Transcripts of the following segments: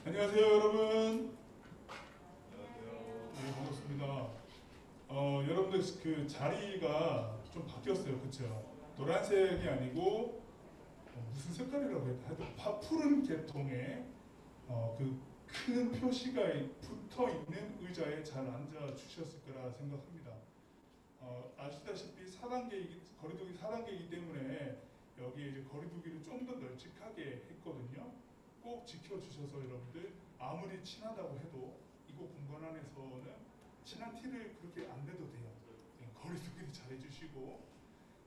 안녕하세요, 여러분. 네, 반갑습니다. 여러분들 그 자리가 좀 바뀌었어요, 그렇죠? 노란색이 아니고 무슨 색깔이라고 해야 돼? 하여튼 푸른 계통의 그 큰 표시가 붙어 있는 의자에 잘 앉아 주셨을 거라 생각합니다. 아시다시피 4단계 거리두기 4단계이기 때문에 여기에 이제 거리두기를 좀 더 널찍하게 했거든요. 꼭 지켜주셔서 여러분들 아무리 친하다고 해도 이곳 공간 안에서는 친한 티를 그렇게 안 내도 돼요. 거리두기를 잘 해주시고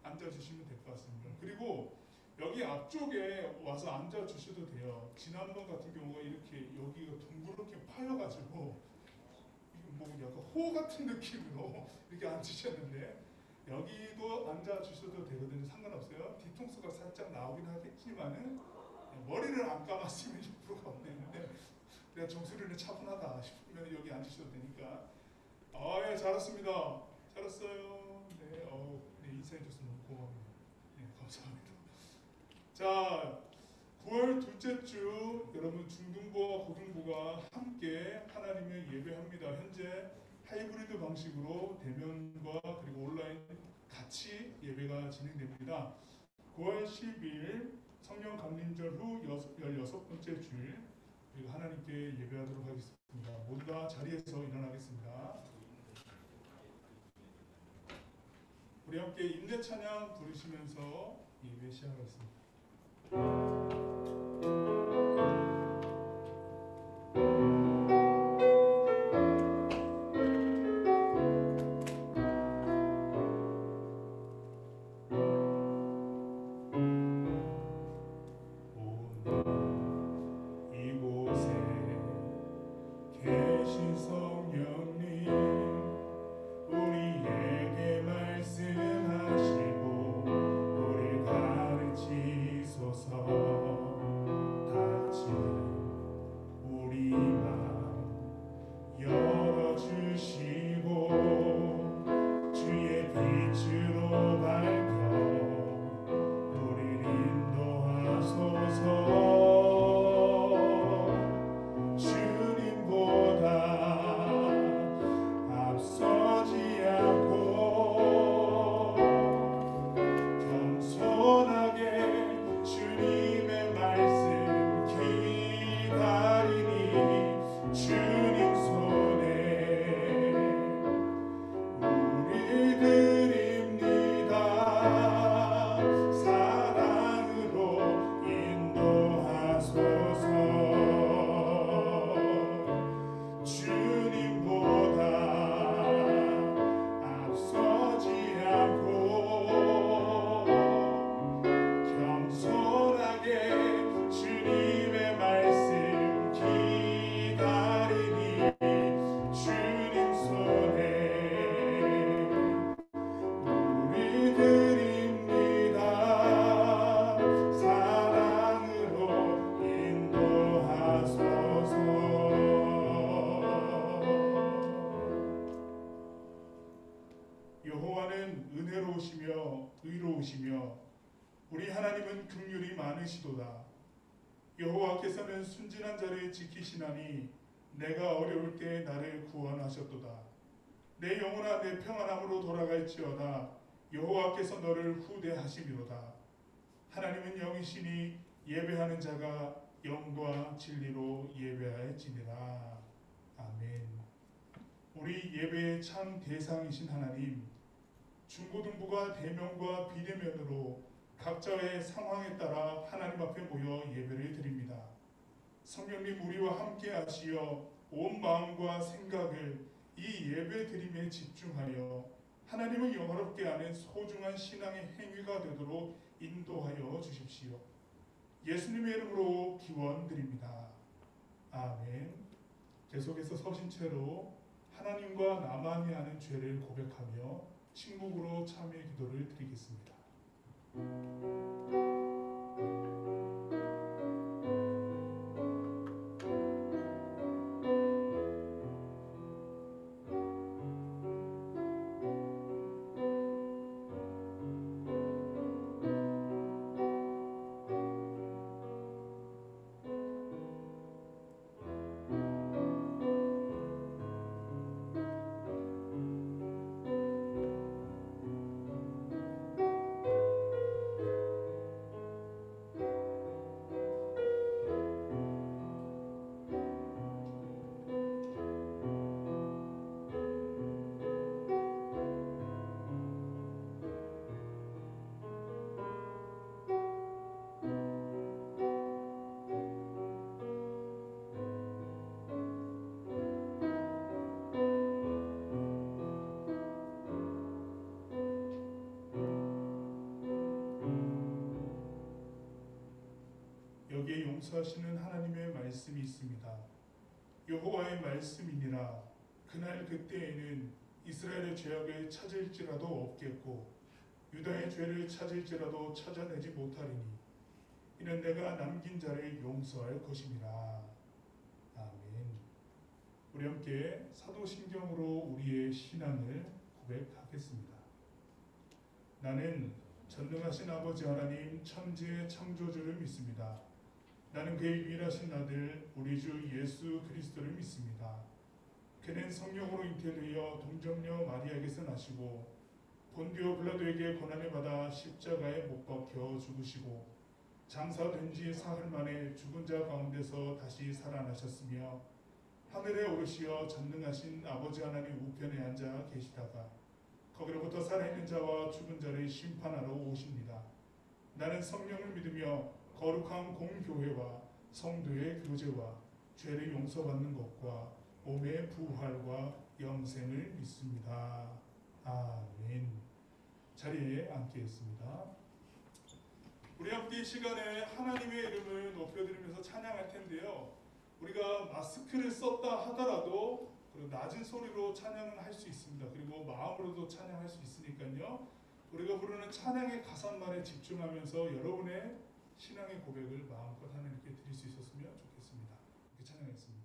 앉아주시면 될 것 같습니다. 그리고 여기 앞쪽에 와서 앉아주셔도 돼요. 지난번 같은 경우가 이렇게 여기가 둥그렇게 파여가지고 뭐 약간 호 같은 느낌으로 이렇게 앉으셨는데 여기도 앉아주셔도 되거든요. 상관없어요. 뒤통수가 살짝 나오긴 하겠지만은 머리를 안 감았으면 옆으로 가면 되는데 내가 정수리는 차분하다 싶으면 여기 앉으셔도 되니까. 예, 잘했습니다. 잘했어요. 네, 네, 인사해줘서 너무 고마워요. 네, 감사합니다. 자, 9월 둘째 주 여러분 중등부와 고등부가 함께 하나님을 예배합니다. 현재 하이브리드 방식으로 대면과 그리고 온라인 같이 예배가 진행됩니다. 9월 10일 성령 강림절 후 16번째 주일 그리고 하나님께 예배하도록 하겠습니다. 모두 다 자리에서 일어나겠습니다. 우리 함께 임대 찬양 부르시면서 예배 시작하겠습니다. 이곳에 계신 성령님 우리에게 말씀하시고 우리 가르치소서. 같이 우리 맘 열어주시고 주의 빛으로 밝혀 우리를 인도하소서. 주님보다 앞서지 않고 겸손하게 주님의 말씀 기다리니 주님 손에 우리 드립니다. 사랑으로 인도하소서. 주님보다 앞서지 않고 겸손하게 주님의 말씀 기다리니 주님 손에 우리 드립니다. 사랑으로 인도하소서. 여호와는 은혜로우시며 의로우시며 우리 하나님은 긍휼이 많으시도다. 여호와께서는 순진한 자를 지키시나니 내가 어려울 때 나를 구원하셨도다. 내 영혼아 내 평안함으로 돌아갈지어다. 여호와께서 너를 후대하심이로다. 하나님은 영이시니 예배하는 자가 영과 진리로 예배할지니라. 아멘. 우리 예배의 참 대상이신 하나님, 중고등부가 대면과 비대면으로 각자의 상황에 따라 하나님 앞에 모여 예배를 드립니다. 성령님 우리와 함께 하시어 온 마음과 생각을 이 예배 드림에 집중하여 하나님을 영화롭게 하는 소중한 신앙의 행위가 되도록 인도하여 주십시오. 예수님의 이름으로 기원드립니다. 아멘. 계속해서 서신 채로 하나님과 나만이 아는 죄를 고백하며 침묵으로 참회 기도를 드리겠습니다. 용서하시는 하나님의 말씀이 있습니다. 여호와의 말씀이니라. 그날 그때에는 이스라엘의 죄악을 찾을지라도 없겠고 유다의 죄를 찾을지라도 찾아내지 못하리니 이는 내가 남긴 자를 용서할 것임이라. 아멘. 우리 함께 사도신경으로 우리의 신앙을 고백하겠습니다. 나는 전능하신 아버지 하나님 천지의 창조주를 믿습니다. 나는 그의 유일하신 아들 우리 주 예수 그리스도를 믿습니다. 그는 성령으로 잉태되어 동정녀 마리아에게서 나시고 본디오 빌라도에게 고난을 받아 십자가에 못 박혀 죽으시고 장사된 지 사흘 만에 죽은 자 가운데서 다시 살아나셨으며 하늘에 오르시어 전능하신 아버지 하나님 우편에 앉아 계시다가 거기로부터 살아있는 자와 죽은 자를 심판하러 오십니다. 나는 성령을 믿으며 거룩한 공교회와 성도의 교제와 죄를 용서받는 것과 몸의 부활과 영생을 믿습니다. 아멘. 자리에 앉겠습니다. 우리 함께 이 시간에 하나님의 이름을 높여드리면서 찬양할 텐데요. 우리가 마스크를 썼다 하더라도 낮은 소리로 찬양은 할 수 있습니다. 그리고 마음으로도 찬양할 수 있으니까요. 우리가 부르는 찬양의 가사만에 집중하면서 여러분의 신앙의 고백을 마음껏 하나님께 드릴 수 있었으면 좋겠습니다. 이렇게 찬양했습니다.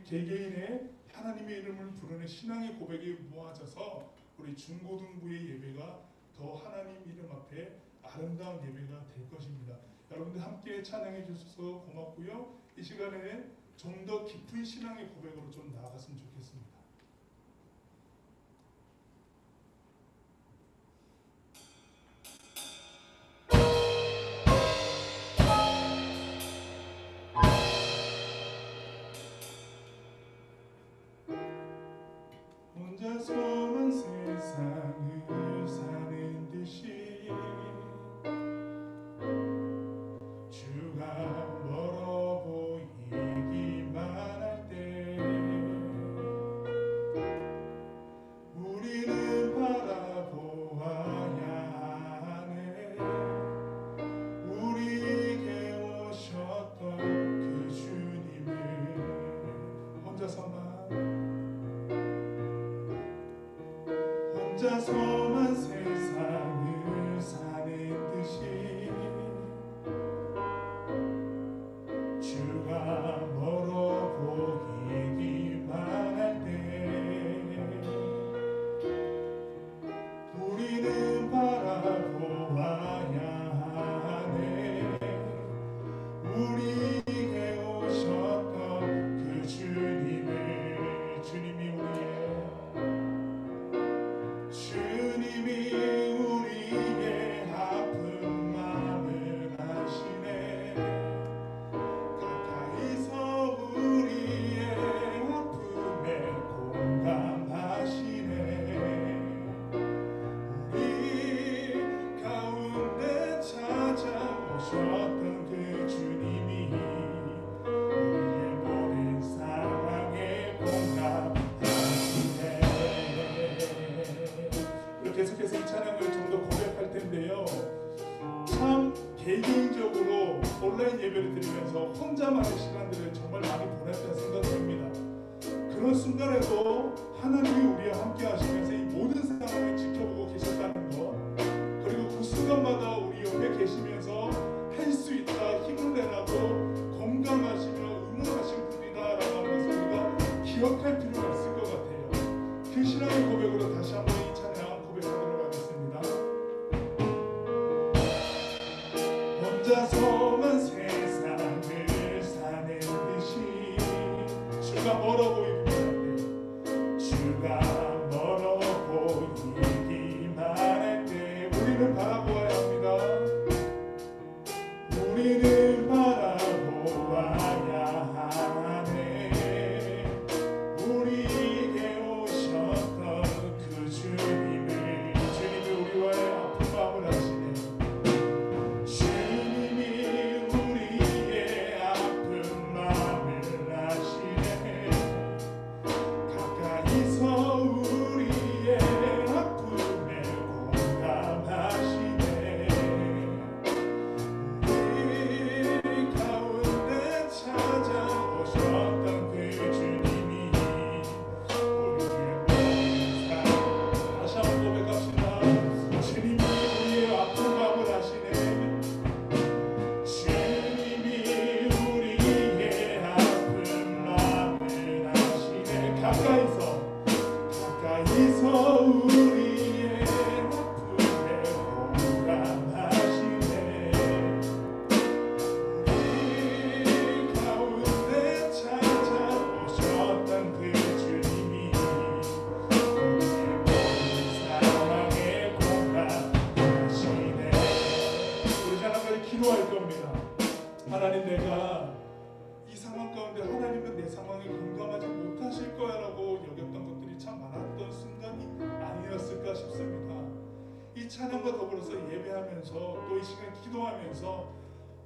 개개인의 하나님의 이름을 부르는 신앙의 고백이 모아져서 우리 중고등부의 예배가 더 하나님 이름 앞에 아름다운 예배가 될 것입니다. 여러분들 함께 찬양해 주셔서 고맙고요. 이 시간에 좀 더 깊은 신앙의 고백으로 좀 나아갔으면 좋겠습니다. 혼자서만 세상을 사는 듯이 주가 멀어 보이기만 할 때 우리는 바라보아야 하네. 우리에게 오셨던 그 주님을, 주님이 우리의 아픈 마음을 아시네. 가까이서 우리의 아픔에 공감하시네. 우리 가운데 찾아오셨던 그 주님이 우리의 모든 상황에 공감하시네. 계속해서 이 찬양을 좀 더 고백할 텐데요. 참 개인적으로 온라인 예배를 드리면서 혼자만의 시간들을 정말 많이 보냈다는 생각됩니다. 그런 순간에도 하나님이 우리와 함께 하시면서 이 모든 상황을 지켜보고 계셨다는 것, 그리고 그 순간마다 우리 옆에 계시면서 할 수 있다, 힘을 내라고 건강하시며 응원하신 분이다라는 것을 우리가 기억할 필요가 있을 것 같아요. 그 신앙의 고백으로 다시 한번 이 찬양 고백하도록 하겠습니다. 혼자서만 세상을 사는 듯이 주가 멀어 보이기만, 주가 멀어 보이기만 할 때 우리는 바라보아야 합니다. 우리는 바라보아야 하네. 우리에게 오셨던 그 주님을, 주님이 우리와의 아픈 마음을 아시네. 주님이 우리의 아픈 마음을 아시네. 가까이서 우리의 아픔에 공감하시네. 우리 가운데 찾아오셨던 그 주님이 우리의 모든 삶, 다시 한번 고백합시다. 주님이 우리의 아픈 마음을 아시네. 주님이 우리의 아픈 마음을 아시네. 가까이서 우리의 아픔에 공감하시네. 우리 가운데 찾아오셨던 그 주님이 우리의 모든 상황에 공감하시네. 우리 하나님을 기도할 겁니다. 하나님, 내가 이 상황 가운데 하나님은 내 상황에 공감하지 못하실 거야라고 여겼던 것들이 참 많았던 순간이 아니었을까 싶습니다. 이 찬양과 더불어서 예배하면서 또 이 시간 기도하면서,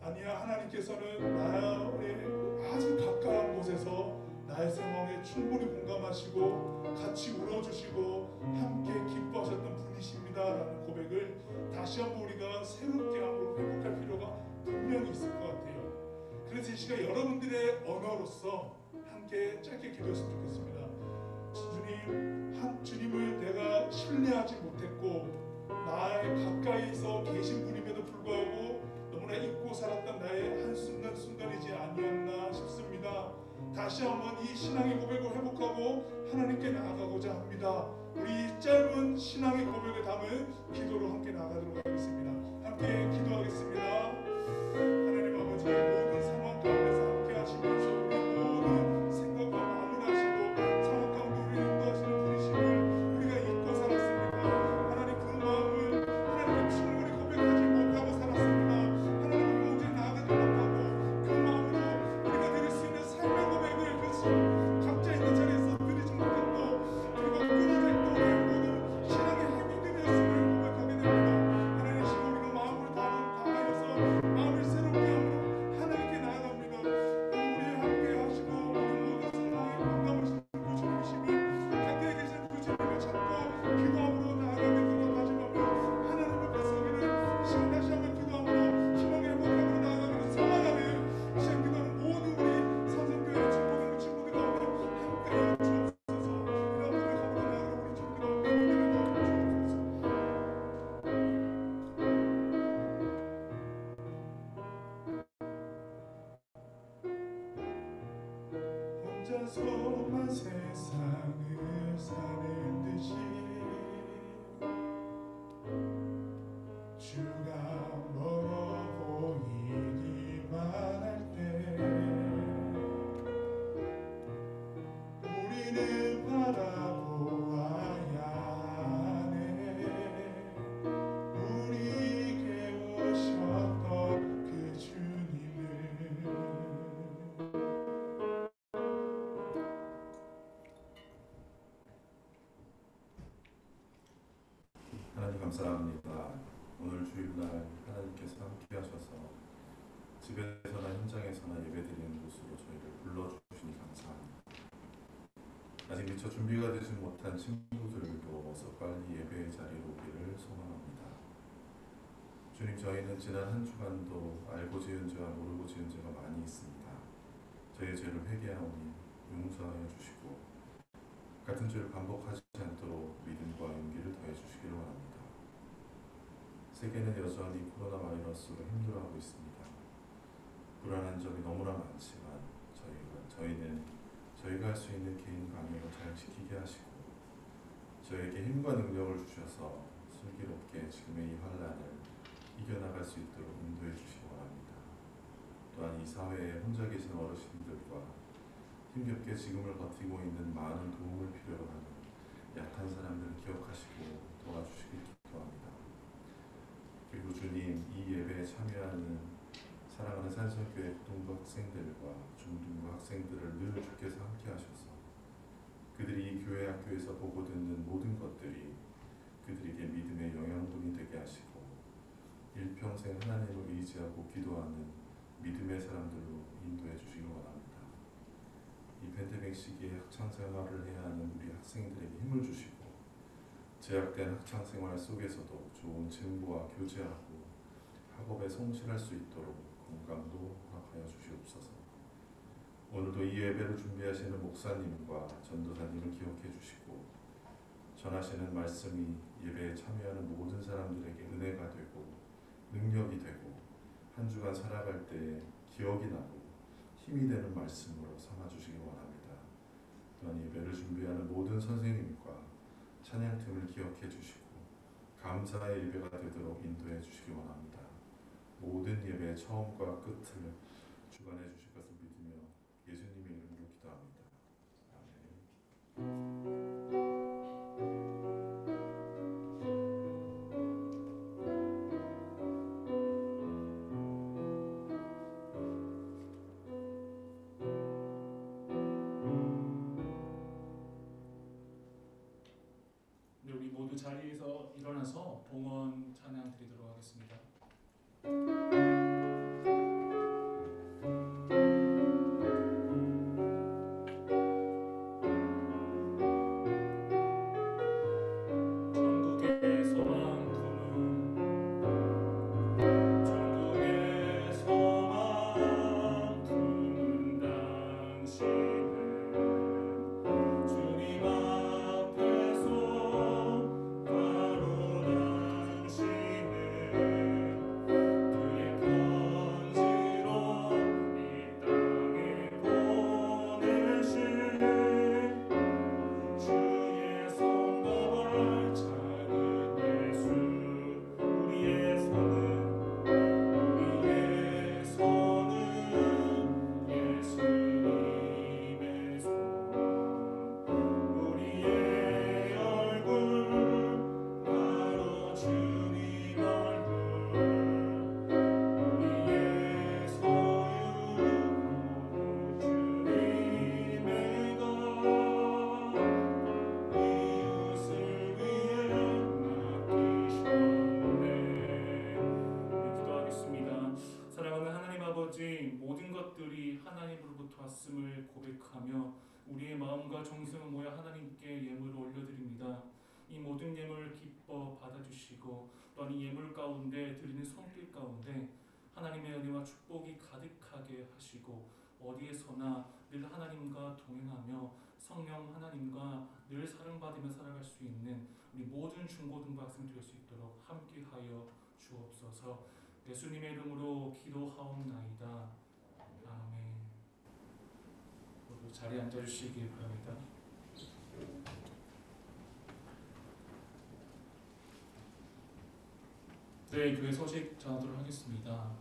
아니야, 하나님께서는 나의 아주 가까운 곳에서 나의 상황에 충분히 공감하시고 같이 울어주시고 함께 기뻐하셨던 분이십니다라는 고백을 다시 한번 우리가 새롭게 한번 회복할 필요가 분명히 있을 것 같아요. 그래서 이 시간 여러분들의 언어로서 함께 짧게 기도했으면 좋겠습니다. 주님을 내가 신뢰하지 못했고 나의 가까이서 계신 분임에도 불구하고 너무나 잊고 살았던 나의 한순간순간이지 아니었나 싶습니다. 다시 한번 이 신앙의 고백을 회복하고 하나님께 나아가고자 합니다. 우리 짧은 신앙의 고백을 담은 기도로 함께 나아가도록 하겠습니다. 함께 기도하겠습니다. 하나님 아버지, 모든 상황 가운데서 함께 하시면서 우리 모든 생각과 마음을 하시고 상황 가운데 우리를 인도하시는 분이심을 우리가 잊고 살았습니다. 하나님, 그 마음을 하나님께 충분히 고백하지 못하고 살았습니다. 하나님, 언제 나아가지 못하고 그 마음으로 우리가 드릴 수 있는 삶의 고백을 각자 있는 자리에서 드리지 못했고, 그리고 끊어져 있던 우리의 모든 신앙의 힘이 되었음을 고백하게 됩니다. 하나님, 지금 우리가 마음을 다하여서 마음을 세상을 사는 듯이 주가 멀어 보이기만 할 때 우리는 바라보아야 하네. 우리에게 오셨던 그 주님을. 하나님 감사합니다. 오늘 주일날 하나님께서 함께 하셔서 집에서나 현장에서나 예배드리는 곳으로 저희를 불러주시니 감사합니다. 아직 미처 준비가 되지 못한 친구들도 어서 빨리 예배의 자리로 오기를 소망합니다. 주님, 저희는 지난 한 주간도 알고 지은 죄와 모르고 지은 죄가 많이 있습니다. 저희의 죄를 회개하오니 용서하여 주시고 같은 죄를 반복하지 않도록 믿음과 용기를 더해 주시기를 원합니다. 세계는 여전히 코로나 바이러스로 힘들어하고 있습니다. 불안한 점이 너무나 많지만 저희는 저희가 할 수 있는 개인 방역을 잘 지키게 하시고 저에게 힘과 능력을 주셔서 슬기롭게 지금의 이 환란을 이겨나갈 수 있도록 인도해 주시기 원합니다. 또한 이 사회에 혼자 계신 어르신들과 힘겹게 지금을 버티고 있는 많은 도움을 필요로 하는 약한 사람들을 기억하시고 도와주시길 기도합니다. 그리고 주님, 이 예배에 참여하는 사랑하는 산성교회 고등부 학생들과 중등부 학생들을 늘 주께서 함께 하셔서 그들이 이 교회 학교에서 보고 듣는 모든 것들이 그들에게 믿음의 영양분이 되게 하시고 일평생 하나님을 의지하고 기도하는 믿음의 사람들로 인도해 주시기 원합니다. 이 팬데믹 시기에 학창생활을 해야 하는 우리 학생들에게 힘을 주시고 제약된 학창생활 속에서도 좋은 친구와 교제하고 학업에 성실할 수 있도록 건강도 허락하여 주시옵소서. 오늘도 이 예배를 준비하시는 목사님과 전도사님을 기억해 주시고 전하시는 말씀이 예배에 참여하는 모든 사람들에게 은혜가 되고 능력이 되고 한 주간 살아갈 때 기억이 나고 힘이 되는 말씀으로 삼아주시기 원합니다. 또한 예배를 준비하는 모든 선생님과 찬양팀을 기억해 주시고 감사의 예배가 되도록 인도해 주시기 원합니다. 모든 예배의 처음과 끝을 주관해 주실 것을 믿으며 예수님의 이름으로 기도합니다. 아멘. 우리 모두 자리에서 일어나서 봉헌 찬양 드리도록 하겠습니다. 천국의 소망 품은 당신은 주님 앞에서 바로 당신은 그의 편지로 이 땅에 보내신 주의 성도와 작은 예수 우리의 손은 예수님의 손 우리의 얼굴 바로 주님 얼굴 우리의 소유 모두 주님의 것 이웃을 위해 맡기셨네. 기도하겠습니다. 사랑하는 하나님 아버지, 모든 것들이 하나님으로부터 왔음을 고백하며 우리의 마음과 정성을 모여 하나님께 예물을 올려드립니다. 이 모든 예물을 기뻐 받아주시고 또한 이 예물 가운데 드리는 손길 가운데 하나님의 은혜와 축복이 가득하게 하시고 어디에서나 늘 하나님과 동행하며 성령 하나님과 늘 사랑받으며 살아갈 수 있는 우리 모든 중고등부 학생 될 수 있도록 함께하여 주옵소서. 예수님의 이름으로 기도하옵나이다. 아멘. 모두 자리에 앉아주시기 바랍니다. 네, 교회 소식 전하도록 하겠습니다.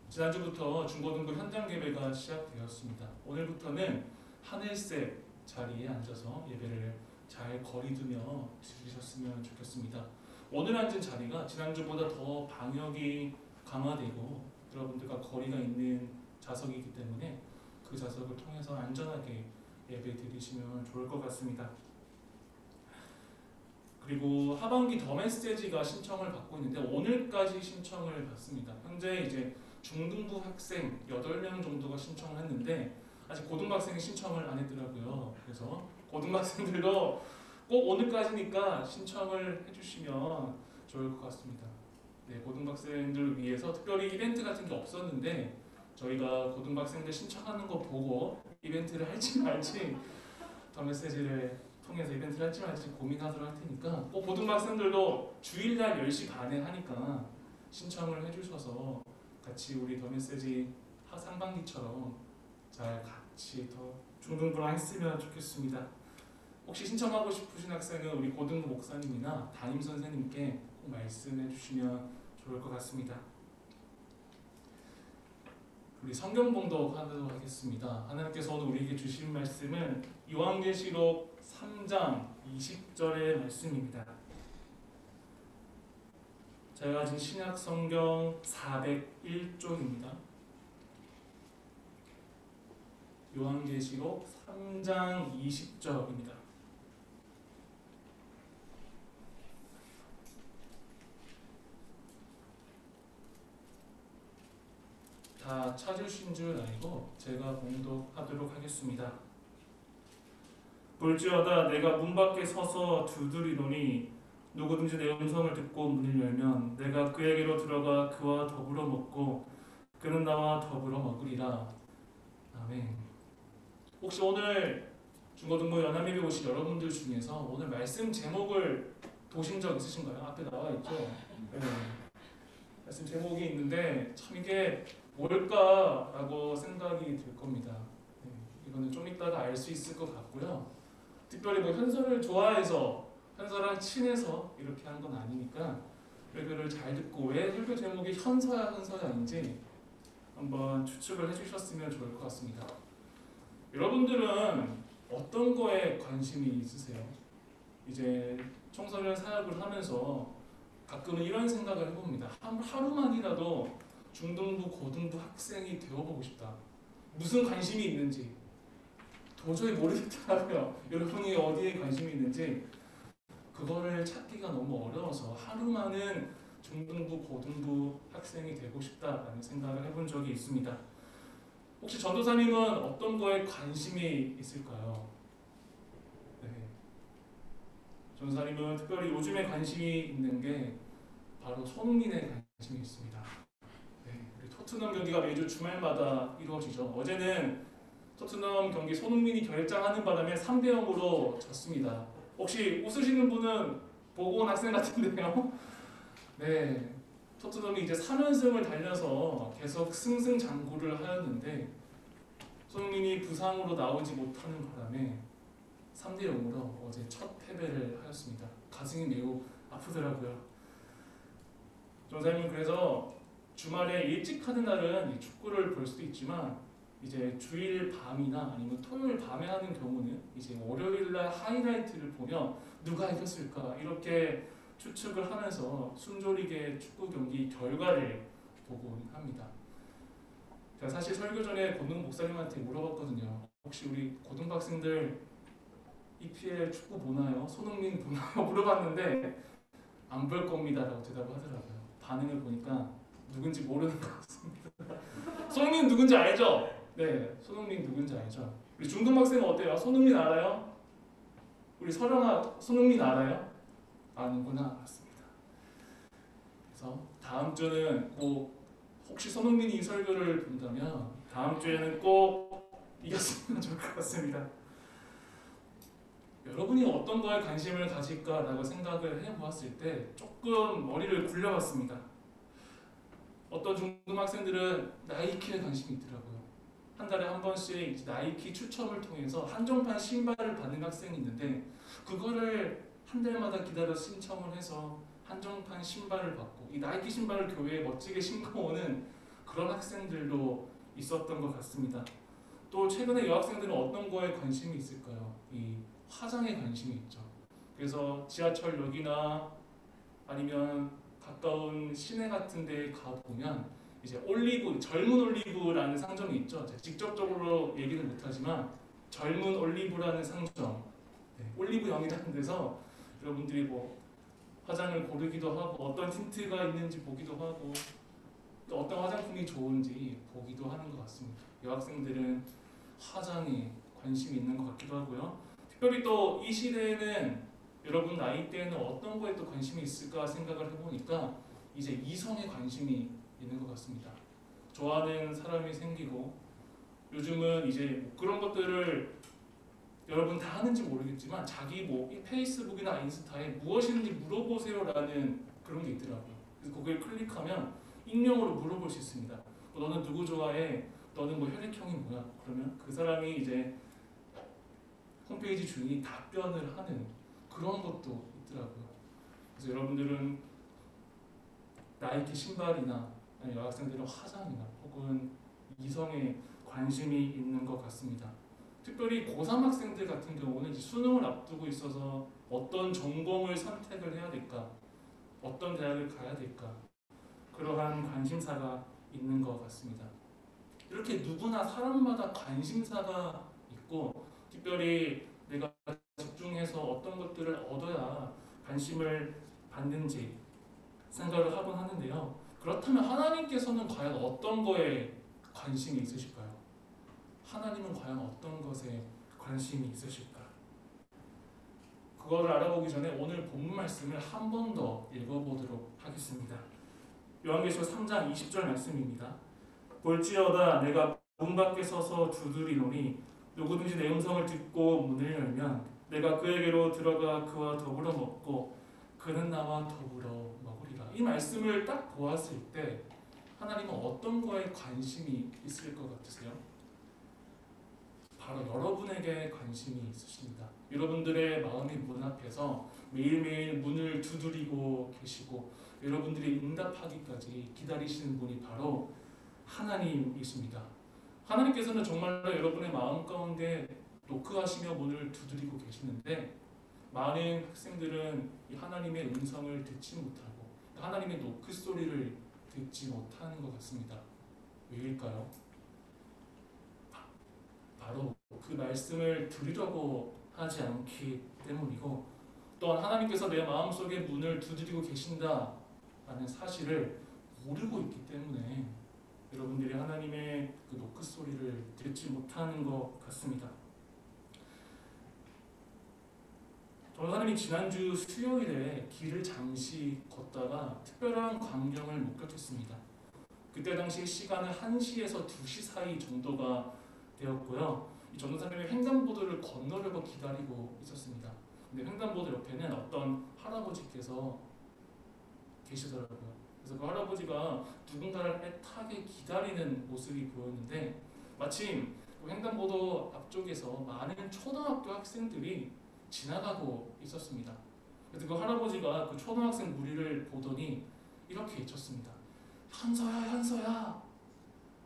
지난주부터 중고등부 현장 예배가 시작되었습니다. 오늘부터는 하늘색 자리에 앉아서 예배를 잘 거리두며 드리셨으면 좋겠습니다. 오늘 앉은 자리가 지난주보다 더 방역이 강화되고 여러분들과 거리가 있는 좌석이기 때문에 그 좌석을 통해서 안전하게 예배 드리시면 좋을 것 같습니다. 그리고 하반기 더 메시지가 신청을 받고 있는데 오늘까지 신청을 받습니다. 현재 이제 중등부 학생 8명 정도가 신청을 했는데 아직 고등학생이 신청을 안 했더라고요. 그래서 고등학생들도 꼭 오늘까지니까 신청을 해주시면 좋을 것 같습니다. 네, 고등학생들을 위해서 특별히 이벤트 같은 게 없었는데 저희가 고등학생들 신청하는 거 보고 이벤트를 할지 말지 더 메시지를 통해서 이벤트를 할지 말지 고민하도록 할 테니까 꼭 고등학생들도 주일날 10시 반에 하니까 신청을 해주셔서 같이 우리 더 메시지 상반기처럼 잘 같이 더 중등부랑 했으면 좋겠습니다. 혹시 신청하고 싶으신 학생은 우리 고등부 목사님이나 담임 선생님께 꼭 말씀해 주시면 좋을 것 같습니다. 우리 성경 봉독 하도록 하겠습니다. 하나님께서 오늘 우리에게 주신 말씀은 요한계시록 3장 20절의 말씀입니다. 제가 가진 신약 성경 401쪽입니다. 요한계시록 3장 20절입니다. 다 찾으신 줄 알고 제가 봉독하도록 하겠습니다. 볼지어다 내가 문 밖에 서서 두드리노니 누구든지 내 음성을 듣고 문을 열면 내가 그에게로 들어가 그와 더불어 먹고 그는 나와 더불어 먹으리라. 아멘. 혹시 오늘 중고등부 연합예배 오신 여러분들 중에서 오늘 말씀 제목을 보신 적 있으신가요? 앞에 나와 있죠? 네. 말씀 제목이 있는데 참 이게 뭘까라고 생각이 들 겁니다. 네. 이거는 좀 이따가 알 수 있을 것 같고요. 특별히 뭐 현설을 좋아해서 현서랑 친해서 이렇게 한 건 아니니까 설교를 잘 듣고 왜 설교 제목이 현서야인지 한번 추측을 해주셨으면 좋을 것 같습니다. 여러분들은 어떤 거에 관심이 있으세요? 이제 청소년 사역을 하면서 가끔은 이런 생각을 해봅니다. 하루만이라도 중등부, 고등부 학생이 되어보고 싶다. 무슨 관심이 있는지 도저히 모르겠더라고요. 여러분이 어디에 관심이 있는지 그거를 찾기가 너무 어려워서 하루만은 중등부, 고등부 학생이 되고 싶다라는 생각을 해본 적이 있습니다. 혹시 전도사님은 어떤 거에 관심이 있을까요? 네. 전도사님은 특별히 요즘에 관심이 있는 게 바로 손흥민에 관심이 있습니다. 네. 우리 토트넘 경기가 매주 주말마다 이루어지죠. 어제는 토트넘 경기 손흥민이 결장하는 바람에 3대0으로 졌습니다. 혹시 웃으시는 분은 보고 온 학생 같은데요? 네, 토트넘이 이제 3연승을 달려서 계속 승승장구를 하였는데 손흥민이 부상으로 나오지 못하는 바람에 3대0으로 어제 첫 패배를 하였습니다. 가슴이 매우 아프더라고요. 전사님은 그래서 주말에 일찍 하는 날은 축구를 볼 수도 있지만 이제 주일 밤이나 아니면 토요일 밤에 하는 경우는 이제 월요일날 하이라이트를 보면 누가 이겼을까 이렇게 추측을 하면서 순조리게 축구 경기 결과를 보곤 합니다. 제가 사실 설교 전에 고등 목사님한테 물어봤거든요. 혹시 우리 고등학생들 EPL 축구 보나요? 손흥민 보나요? 물어봤는데 안 볼 겁니다라고 대답을 하더라고요. 반응을 보니까 누군지 모르는 것 같습니다. 손흥민 누군지 알죠? 네, 손흥민 누군지 알죠? 우리 중등학생은 어때요? 손흥민 알아요? 우리 설영아 손흥민 알아요? 아는구나. 맞습니다. 그래서 다음 주는 꼭 혹시 손흥민이 이 설교를 본다면 다음 주에는 꼭 이겼으면 좋을 것 같습니다. 여러분이 어떤 거에 관심을 가질까라고 생각을 해보았을 때 조금 머리를 굴려봤습니다. 어떤 중등학생들은 나이키에 관심이 있더라고요. 한 달에 한 번씩 나이키 추첨을 통해서 한정판 신발을 받는 학생이 있는데 그거를 한 달마다 기다려 신청을 해서 한정판 신발을 받고 이 나이키 신발을 교회에 멋지게 신고 오는 그런 학생들도 있었던 것 같습니다. 또 최근에 여학생들은 어떤 거에 관심이 있을까요? 이 화장에 관심이 있죠. 그래서 지하철역이나 아니면 가까운 시내 같은 데 가보면 이제 올리브, 젊은 올리브라는 상점이 있죠. 제가 직접적으로 얘기는 못하지만 젊은 올리브라는 상점, 올리브영이라는 데서 여러분들이 뭐 화장을 고르기도 하고 어떤 틴트가 있는지 보기도 하고 또 어떤 화장품이 좋은지 보기도 하는 것 같습니다. 여학생들은 화장에 관심이 있는 것 같기도 하고요. 특별히 또 이 시대에는 여러분 나이대에는 어떤 거에 또 관심이 있을까 생각을 해보니까 이제 이성에 관심이 있는 것 같습니다. 좋아하는 사람이 생기고 요즘은 이제 뭐 그런 것들을 여러분 다 하는지 모르겠지만 자기 뭐 페이스북이나 인스타에 무엇인지 물어보세요라는 그런 게 있더라고요. 그래서 거기를 클릭하면 익명으로 물어볼 수 있습니다. 너는 누구 좋아해? 너는 뭐 혈액형이 뭐야? 그러면 그 사람이 이제 홈페이지 주인이 답변을 하는 그런 것도 있더라고요. 그래서 여러분들은 나이키 신발이나 아니 여학생들은 화장이나 혹은 이성에 관심이 있는 것 같습니다. 특별히 고3 학생들 같은 경우는 이제 수능을 앞두고 있어서 어떤 전공을 선택을 해야 될까, 어떤 대학을 가야 될까, 그러한 관심사가 있는 것 같습니다. 이렇게 누구나 사람마다 관심사가 있고 특별히 내가 집중해서 어떤 것들을 얻어야 관심을 받는지 생각을 하곤 하는데요. 그렇다면 하나님께서는 과연 어떤 거에 관심이 있으실까요? 하나님은 과연 어떤 것에 관심이 있으실까? 그거를 알아보기 전에 오늘 본문 말씀을 한 번 더 읽어보도록 하겠습니다. 요한계시록 3장 20절 말씀입니다. 볼지어다 내가 문 밖에 서서 두드리노니 누구든지 내 음성을 듣고 문을 열면 내가 그에게로 들어가 그와 더불어 먹고 그는 나와 더불어 먹으리라. 이 말씀을 딱 보았을 때 하나님은 어떤 거에 관심이 있을 것 같으세요? 바로 여러분에게 관심이 있으십니다. 여러분들의 마음의 문 앞에서 매일매일 문을 두드리고 계시고 여러분들이 응답하기까지 기다리시는 분이 바로 하나님이십니다. 하나님께서는 정말로 여러분의 마음 가운데 노크하시며 문을 두드리고 계시는데 많은 학생들은 이 하나님의 음성을 듣지 못하고 하나님의 노크 소리를 듣지 못하는 것 같습니다. 왜일까요? 바로 그 말씀을 들으려고 하지 않기 때문이고 또한 하나님께서 내 마음속에 문을 두드리고 계신다라는 사실을 모르고 있기 때문에 여러분들이 하나님의 그 노크 소리를 듣지 못하는 것 같습니다. 전사님이 지난주 수요일에 길을 잠시 걷다가 특별한 광경을 목격했습니다. 그때 당시 시간은 1시에서 2시 사이 정도가 되었고요. 이 전도사님이 횡단보도를 건너려고 기다리고 있었습니다. 근데 횡단보도 옆에는 어떤 할아버지께서 계시더라고요. 그래서 그 할아버지가 누군가를 애타게 기다리는 모습이 보였는데 마침 그 횡단보도 앞쪽에서 많은 초등학교 학생들이 지나가고 있었습니다. 그래서 그 할아버지가 그 초등학생 무리를 보더니 이렇게 외쳤습니다. 현서야, 현서야!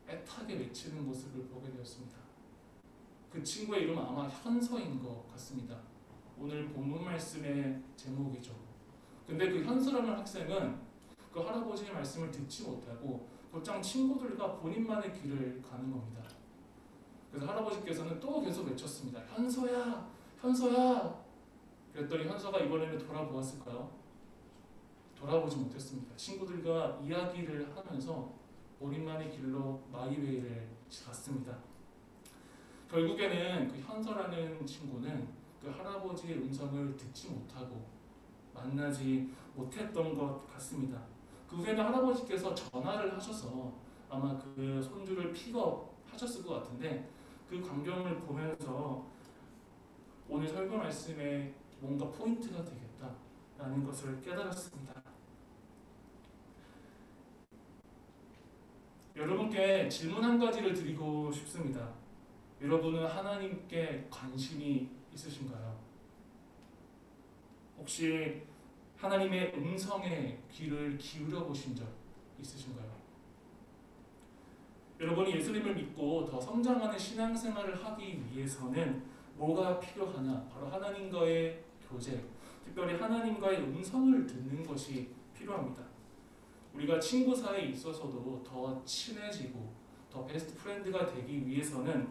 애타게 외치는 모습을 보게 되었습니다. 그 친구의 이름은 아마 현서인 것 같습니다. 오늘 본문 말씀의 제목이죠. 근데 그 현서라는 학생은 그 할아버지의 말씀을 듣지 못하고 곧장 친구들과 본인만의 길을 가는 겁니다. 그래서 할아버지께서는 또 계속 외쳤습니다. 현서야! 현서야! 그랬더니 현서가 이번에는 돌아보았을까요? 돌아보지 못했습니다. 친구들과 이야기를 하면서 본인만의 길로 마이웨이를 갔습니다. 결국에는 그 현서라는 친구는 그 할아버지의 음성을 듣지 못하고 만나지 못했던 것 같습니다. 그 후에는 할아버지께서 전화를 하셔서 아마 그 손주를 픽업하셨을 것 같은데 그 광경을 보면서 오늘 설교 말씀에 뭔가 포인트가 되겠다라는 것을 깨달았습니다. 여러분께 질문 한 가지를 드리고 싶습니다. 여러분은 하나님께 관심이 있으신가요? 혹시 하나님의 음성에 귀를 기울여 보신 적 있으신가요? 여러분이 예수님을 믿고 더 성장하는 신앙생활을 하기 위해서는 뭐가 필요하냐? 바로 하나님과의 교제, 특별히 하나님과의 음성을 듣는 것이 필요합니다. 우리가 친구 사이에 있어서도 더 친해지고 더 베스트 프렌드가 되기 위해서는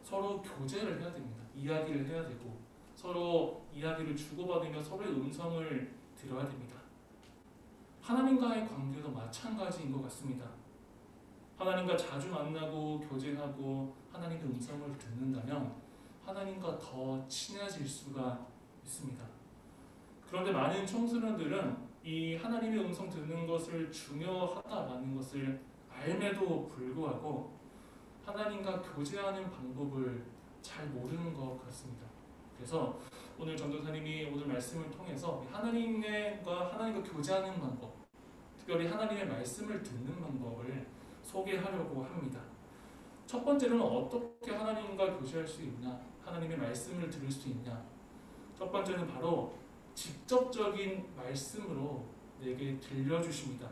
서로 교제를 해야 됩니다. 이야기를 해야 되고 서로 이야기를 주고받으며 서로의 음성을 들어야 됩니다. 하나님과의 관계도 마찬가지인 것 같습니다. 하나님과 자주 만나고 교제하고 하나님의 음성을 듣는다면 하나님과 더 친해질 수가 있습니다. 그런데 많은 청소년들은 이 하나님의 음성 듣는 것을 중요하다라는 것을 알매도 불구하고 하나님과 교제하는 방법을 잘 모르는 것 같습니다. 그래서 오늘 전도사님이 오늘 말씀을 통해서 하나님과 교제하는 방법, 특별히 하나님의 말씀을 듣는 방법을 소개하려고 합니다. 첫 번째로는 어떻게 하나님과 교제할 수 있냐, 하나님의 말씀을 들을 수 있냐. 첫 번째는 바로 직접적인 말씀으로 내게 들려주십니다.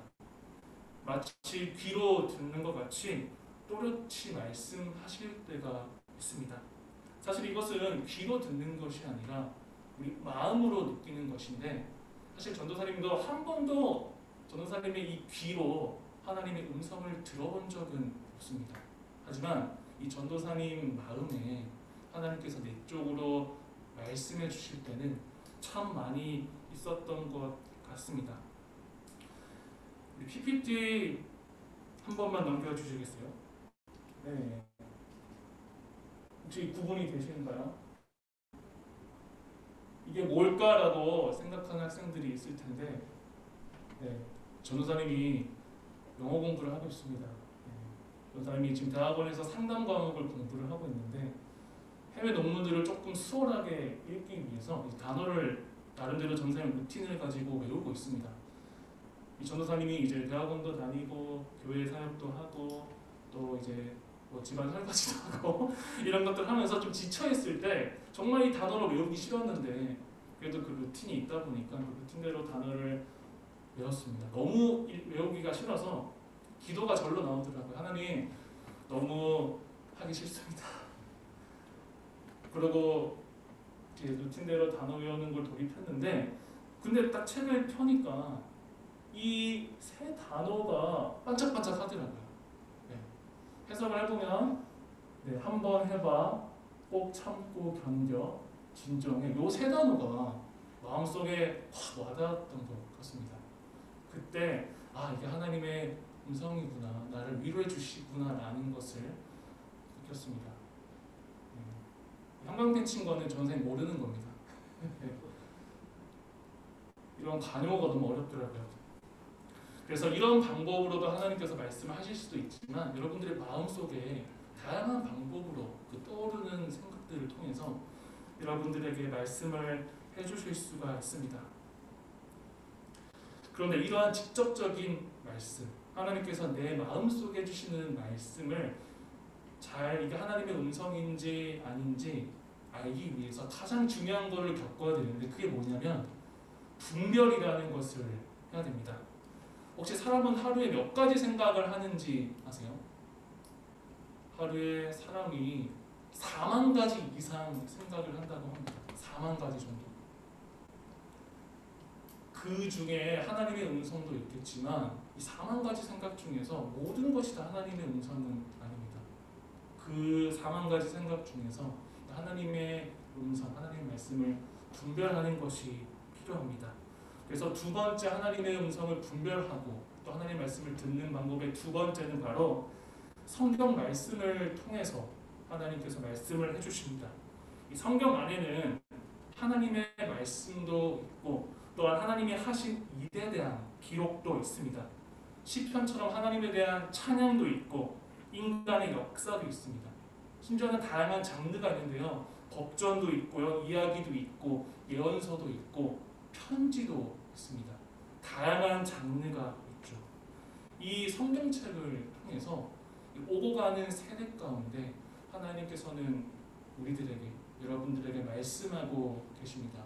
마치 귀로 듣는 것 같이 또렷이 말씀하실 때가 있습니다. 사실 이것은 귀로 듣는 것이 아니라 우리 마음으로 느끼는 것인데, 사실 전도사님도 한 번도 전도사님의 이 귀로 하나님의 음성을 들어본 적은 없습니다. 하지만 이 전도사님 마음에 하나님께서 내적으로 말씀해 주실 때는 참 많이 있었던 것 같습니다. 우리 PPT 한 번만 넘겨주시겠어요? 네. 혹시 구분이 되시는가요? 이게 뭘까라고 생각하는 학생들이 있을 텐데, 네. 전도사님이 영어 공부를 하고 있습니다. 전도사님이 지금 대학원에서 상담 과목을 공부를 하고 있는데, 해외 논문들을 조금 수월하게 읽기 위해서 이 단어를 나름대로 전도사님 루틴을 가지고 외우고 있습니다. 이 전도사님이 이제 대학원도 다니고 교회 사역도 하고 또 이제 뭐 집안 설거지도 하고 이런 것들 하면서 좀 지쳐있을 때 정말 이 단어를 외우기 싫었는데 그래도 그 루틴이 있다 보니까 그 루틴대로 단어를 외웠습니다. 너무 외우기가 싫어서 기도가 절로 나오더라고요. 하나님, 너무 하기 싫습니다. 그리고 이제 루틴대로 단어 외우는 걸 돌입했는데, 근데 딱 책을 펴니까 이 세 단어가 반짝반짝 하더라고요. 네. 해석을 해보면, 네, 한번 해봐, 꼭 참고 견뎌, 진정해, 요 세 단어가 마음속에 확 와닿았던 것 같습니다. 그때 이게 하나님의 음성이구나, 나를 위로해 주시구나라는 것을 느꼈습니다. 형광펜 친 거는 전생이 모르는 겁니다. 이런 간요가 너무 어렵더라고요. 그래서 이런 방법으로도 하나님께서 말씀하실 수도 있지만 여러분들의 마음속에 다양한 방법으로 그 떠오르는 생각들을 통해서 여러분들에게 말씀을 해주실 수가 있습니다. 그런데 이러한 직접적인 말씀, 하나님께서 내 마음속에 주시는 말씀을 잘 이게 하나님의 음성인지 아닌지 알기 위해서 가장 중요한 것을 겪어야 되는데, 그게 뭐냐면 분별이라는 것을 해야 됩니다. 혹시 사람은 하루에 몇 가지 생각을 하는지 아세요? 하루에 사람이 4만 가지 이상 생각을 한다고 합니다. 4만 가지 정도. 그 중에 하나님의 음성도 있겠지만 이 4만 가지 생각 중에서 모든 것이 다 하나님의 음성은 아닙니다. 그 4만 가지 생각 중에서 하나님의 음성, 하나님의 말씀을 분별하는 것이 필요합니다. 그래서 두 번째 하나님의 음성을 분별하고 또 하나님의 말씀을 듣는 방법의 두 번째는 바로 성경 말씀을 통해서 하나님께서 말씀을 해주십니다. 이 성경 안에는 하나님의 말씀도 있고 또한 하나님이 하신 일에 대한 기록도 있습니다. 시편처럼 하나님에 대한 찬양도 있고 인간의 역사도 있습니다. 심지어는 다양한 장르가 있는데요. 법전도 있고요, 이야기도 있고 예언서도 있고 편지도 있습니다. 다양한 장르가 있죠. 이 성경책을 통해서 오고 가는 세대 가운데 하나님께서는 우리들에게, 여러분들에게 말씀하고 계십니다.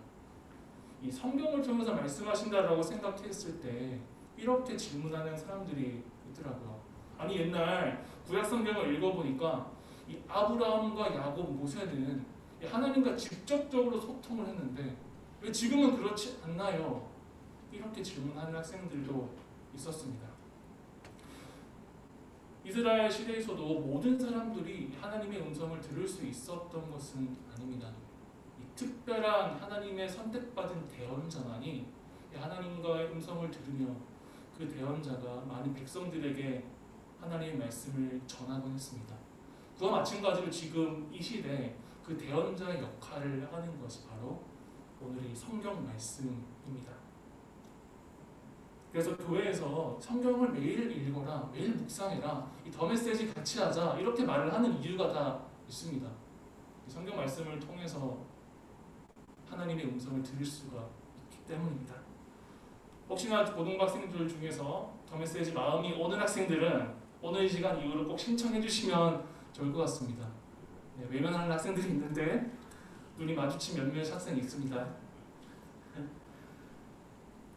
이 성경을 통해서 말씀하신다라고 생각했을 때 이렇게 질문하는 사람들이 있더라고요. 아니 옛날 구약 성경을 읽어보니까 이 아브라함과 야곱, 모세는 이 하나님과 직접적으로 소통을 했는데 왜 지금은 그렇지 않나요? 이렇게 질문하는 학생들도 있었습니다. 이스라엘 시대에서도 모든 사람들이 하나님의 음성을 들을 수 있었던 것은 아닙니다. 이 특별한 하나님의 선택받은 대언자만이 하나님과의 음성을 들으며 그 대언자가 많은 백성들에게 하나님의 말씀을 전하곤 했습니다. 그와 마찬가지로 지금 이 시대에 그 대언자의 역할을 하는 것이 바로 오늘의 성경 말씀입니다. 그래서 교회에서 성경을 매일 읽어라, 매일 묵상해라, 이 더 메시지 같이 하자 이렇게 말을 하는 이유가 다 있습니다. 성경 말씀을 통해서 하나님의 음성을 들을 수가 있기 때문입니다. 혹시나 고등학생들 중에서 더 메시지 마음이 오는 학생들은 오늘 이 시간 이후로 꼭 신청해 주시면 좋을 것 같습니다. 네, 외면하는 학생들이 있는데 눈이 마주친 몇몇 학생이 있습니다.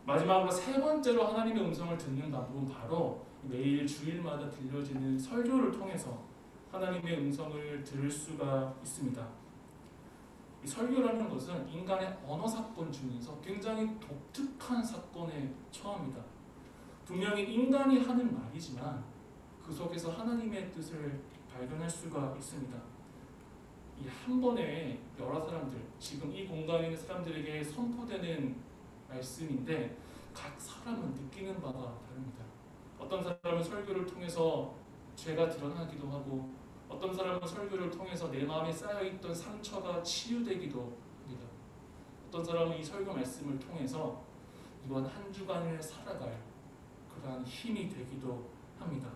마지막으로 세 번째로 하나님의 음성을 듣는 방법은 바로 매일 주일마다 들려지는 설교를 통해서 하나님의 음성을 들을 수가 있습니다. 이 설교라는 것은 인간의 언어 사건 중에서 굉장히 독특한 사건에 처합니다. 분명히 인간이 하는 말이지만 그 속에서 하나님의 뜻을 발견할 수가 있습니다. 이 한 번에 여러 사람들, 지금 이 공간에 있는 사람들에게 선포되는 말씀인데 각 사람은 느끼는 바가 다릅니다. 어떤 사람은 설교를 통해서 죄가 드러나기도 하고 어떤 사람은 설교를 통해서 내 마음에 쌓여있던 상처가 치유되기도 합니다. 어떤 사람은 이 설교 말씀을 통해서 이번 한 주간을 살아갈 그러한 힘이 되기도 합니다.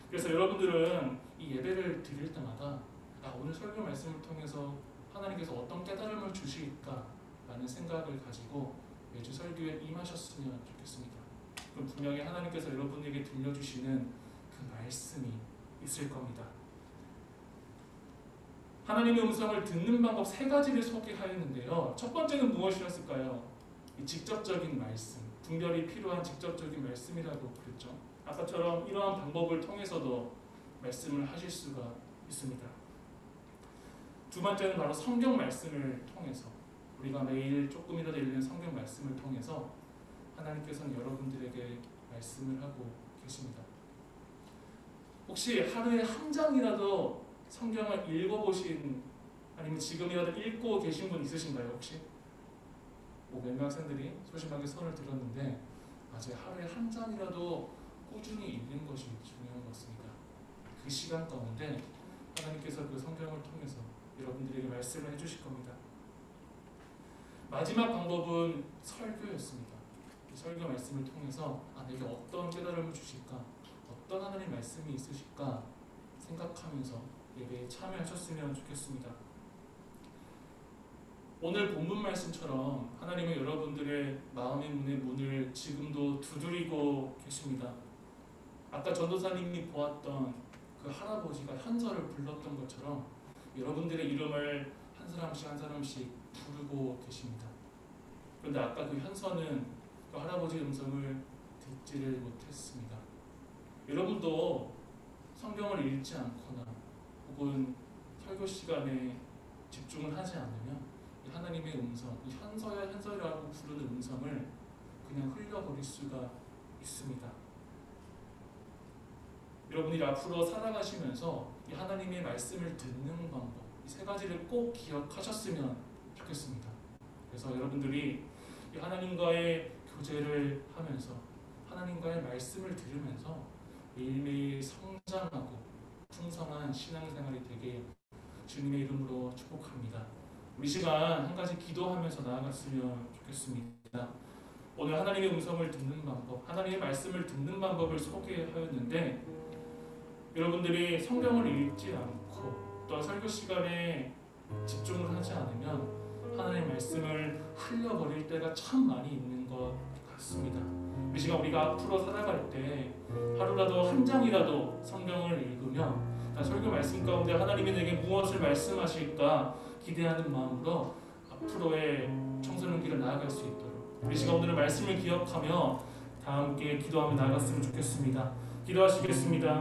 그래서 여러분들은 이 예배를 드릴 때마다 오늘 설교 말씀을 통해서 하나님께서 어떤 깨달음을 주실까 라는 생각을 가지고 매주 설교에 임하셨으면 좋겠습니다. 그럼 분명히 하나님께서 여러분에게 들려주시는 그 말씀이 있을 겁니다. 하나님의 음성을 듣는 방법 세 가지를 소개하였는데요. 첫 번째는 무엇이었을까요? 이 직접적인 말씀, 분별이 필요한 직접적인 말씀이라고 그랬죠. 아까처럼 이러한 방법을 통해서도 말씀을 하실 수가 있습니다. 두 번째는 바로 성경 말씀을 통해서 우리가 매일 조금이라도 읽는 성경 말씀을 통해서 하나님께서는 여러분들에게 말씀을 하고 계십니다. 혹시 하루에 한 장이라도 성경을 읽어보신 아니면 지금이라도 읽고 계신 분 있으신가요? 혹시? 몇몇 학생들이 소심하게 손을 들었는데 맞아요. 하루에 한 장이라도 꾸준히 읽는 것이 중요한 것 같습니다. 그 시간 가운데 하나님께서 그 성경을 통해서 여러분들에게 말씀을 해주실 겁니다. 마지막 방법은 설교였습니다. 이 설교 말씀을 통해서 내게 어떤 깨달음을 주실까, 어떤 하나님 말씀이 있으실까 생각하면서 예배에 참여하셨으면 좋겠습니다. 오늘 본문 말씀처럼 하나님은 여러분들의 마음의 문을 지금도 두드리고 계십니다. 아까 전도사님이 보았던 그 할아버지가 현서를 불렀던 것처럼 여러분들의 이름을 한 사람씩 한 사람씩 부르고 계십니다. 그런데 아까 그 현서는 그 할아버지의 음성을 듣지를 못했습니다. 여러분도 성경을 읽지 않거나 혹은 설교 시간에 집중을 하지 않으면 이 하나님의 음성, 이 현서라고 부르는 음성을 그냥 흘려버릴 수가 있습니다. 여러분이 앞으로 살아가시면서 이 하나님의 말씀을 듣는 방법, 이 세 가지를 꼭 기억하셨으면 좋겠습니다. 그래서 여러분들이 이 하나님과의 교제를 하면서 하나님과의 말씀을 들으면서 매일매일 성장하고 풍성한 신앙생활이 되게 주님의 이름으로 축복합니다. 우리 시간 한 가지 기도하면서 나아갔으면 좋겠습니다. 오늘 하나님의 음성을 듣는 방법, 하나님의 말씀을 듣는 방법을 소개하였는데 여러분들이 성경을 읽지 않고 또 설교 시간에 집중을 하지 않으면 하나님의 말씀을 흘려버릴 때가 참 많이 있는 것 같습니다. 이 시간 우리가 앞으로 살아갈 때 하루라도 한 장이라도 성경을 읽으며 설교 말씀 가운데 하나님이 내게 무엇을 말씀하실까 기대하는 마음으로 앞으로의 청소년 길을 나아갈 수 있도록 우리 시간 오늘의 말씀을 기억하며 다 함께 기도하며 나아갔으면 좋겠습니다. 기도하시겠습니다.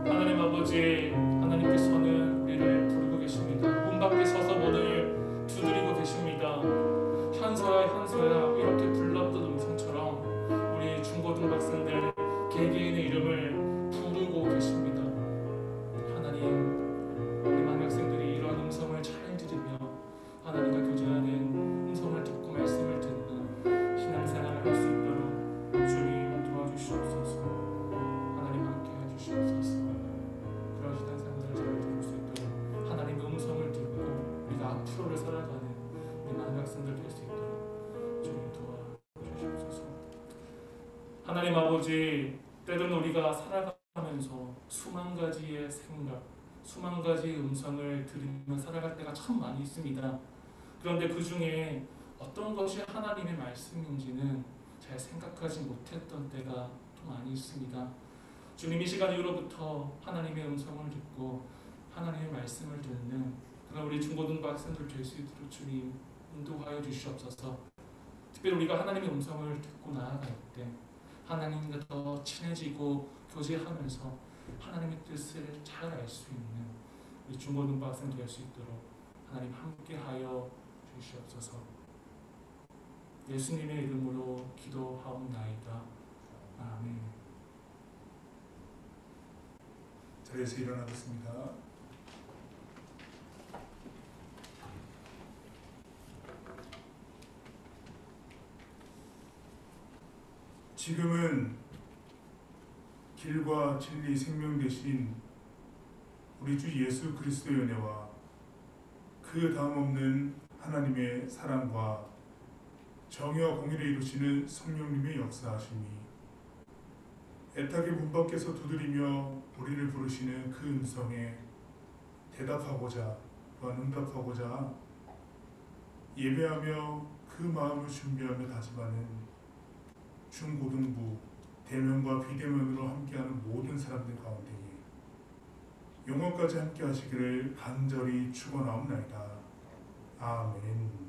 하나님 아버지, 하나님께서는 우리를 부르고 계십니다. 문 밖에 서서 문을 두드리고 계십니다. 현서야 현서야 이렇게 불렀던 음성처럼 우리 중고등학생들 개개인의 이름을 부르고 계십니다. 하나님, 우리 많은 학생들이 이런 음성을 잘 들으며 하나님과 교제하는 음성을 듣고 말씀을 듣는 신앙생활을 할 수 있도록 주님 도와주시옵소서. 하나님 함께 해주시옵소서. 그런 신앙생활을 잘 들을 수 있도록 하나님의 음성을 듣고 우리가 앞으로를 살아가는 우리 많은 학생들 될 수 있도록 주님 도와주시옵소서. 하나님 아버지, 때로는 우리가 살아가면서 수만 가지의 생각, 수만 가지의 음성을 들으며 살아갈 때가 참 많이 있습니다. 그런데 그 중에 어떤 것이 하나님의 말씀인지는 잘 생각하지 못했던 때가 또 많이 있습니다. 주님, 이 시간 이후로부터 하나님의 음성을 듣고 하나님의 말씀을 듣는 그런 우리 중고등부 학생들 될 수 있도록 주님 인도하여 주시옵소서. 특별히 우리가 하나님의 음성을 듣고 나아갈 때 하나님과 더 친해지고 교제하면서 하나님의 뜻을 잘 알 수 있는 우리 중고등부 학생 될 수 있도록 하나님 함께하여 주시옵소서. 예수님의 이름으로 기도하옵나이다. 아멘. 자리에서 일어나겠습니다. 지금은 길과 진리 생명 되신 우리 주 예수 그리스도의 은혜와 그 다음 없는 하나님의 사랑과 정의와 공의를 이루시는 성령님의 역사하심이 애타게 문 밖에서 두드리며 우리를 부르시는 그 음성에 대답하고자 또한 응답하고자 예배하며 그 마음을 준비하며 다짐하는 중고등부 대면과 비대면으로 함께하는 모든 사람들 가운데에 영원까지 함께 하시기를 간절히 축원하옵나이다. 아멘.